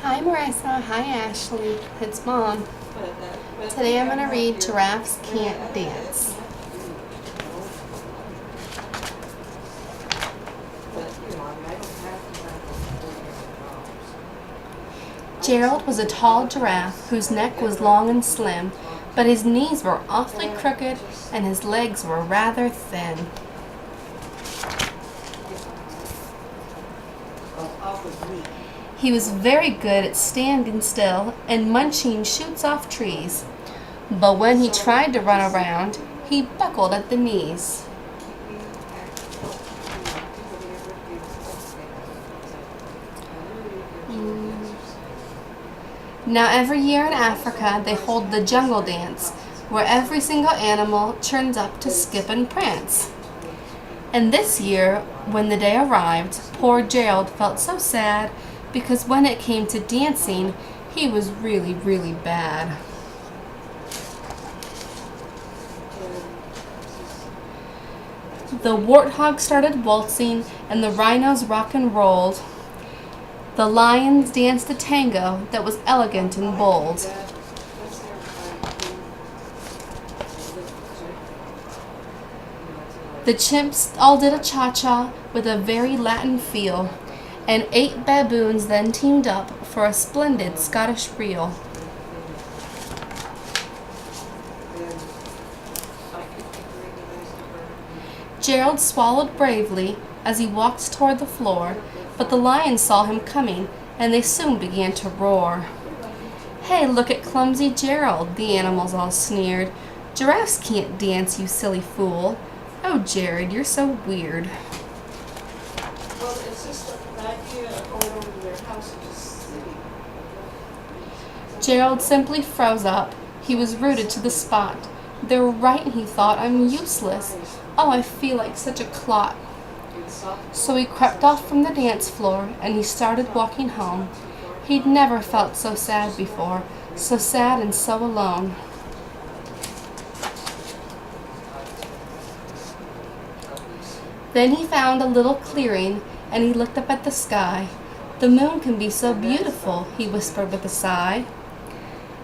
Hi Marissa, hi Ashley, it's Mom. Today I'm going to read Giraffes Can't Dance. Gerald was a tall giraffe whose neck was long and slim, but his knees were awfully crooked and his legs were rather thin. He was very good at standing still and munching shoots off trees, but when he tried to run around, he buckled at the knees. Now every year in Africa they hold the jungle dance, where every single animal turns up to skip and prance. And this year, when the day arrived, poor Gerald felt so sad because when it came to dancing, he was really, really bad. The warthog started waltzing and the rhinos rock and rolled. The lions danced a tango that was elegant and bold. The chimps all did a cha-cha with a very Latin feel, and 8 baboons then teamed up for a splendid Scottish reel. Gerald swallowed bravely as he walked toward the floor, but the lions saw him coming, and they soon began to roar. "Hey, look at clumsy Gerald," the animals all sneered. "Giraffes can't dance, you silly fool. Oh, Jared, you're so weird." Well, it's just the idea of going over to their house and just sitting. Gerald simply froze up. He was rooted to the spot. They're right, he thought. I'm useless. Oh, I feel like such a clot. So he crept off from the dance floor and he started walking home. He'd never felt so sad before, so sad and so alone. Then he found a little clearing and he looked up at the sky. "The moon can be so beautiful," he whispered with a sigh.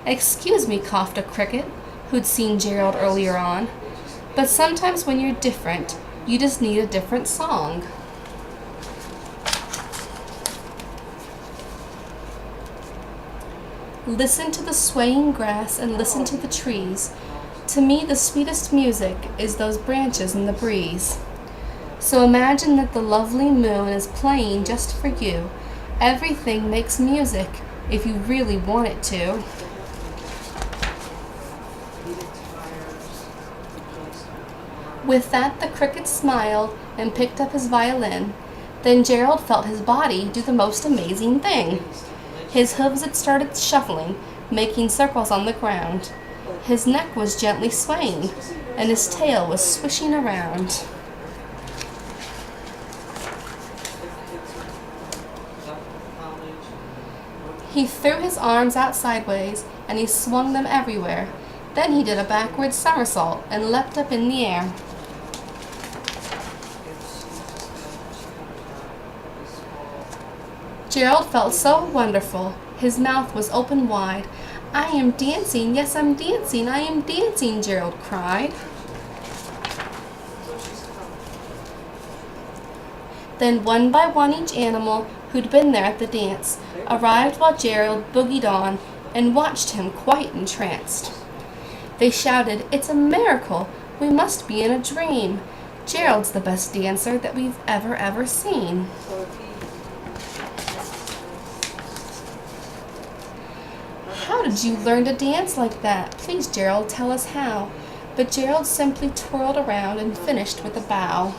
"Excuse me," coughed a cricket who'd seen Gerald earlier on, "but sometimes when you're different, you just need a different song." Listen to the swaying grass and listen to the trees. To me, the sweetest music is those branches in the breeze. So imagine that the lovely moon is playing just for you. Everything makes music if you really want it to. With that, the cricket smiled and picked up his violin. Then Gerald felt his body do the most amazing thing. His hooves had started shuffling, making circles on the ground. His neck was gently swaying, and his tail was swishing around. He threw his arms out sideways, and he swung them everywhere. Then he did a backward somersault and leapt up in the air. Gerald felt so wonderful. His mouth was open wide. "I am dancing, yes, I'm dancing, I am dancing," Gerald cried. Then one by one each animal who'd been there at the dance arrived while Gerald boogied on and watched him quite entranced. They shouted, "It's a miracle! We must be in a dream! Gerald's the best dancer that we've ever seen." "How did you learn to dance like that? Please, Gerald, tell us how." But Gerald simply twirled around and finished with a bow.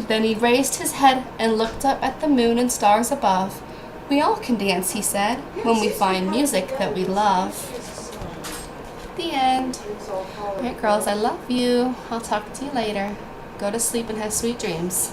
Then he raised his head and looked up at the moon and stars above. "We all can dance," he said, "when we find music that we love." The end. All right, girls, I love you. I'll talk to you later. Go to sleep and have sweet dreams.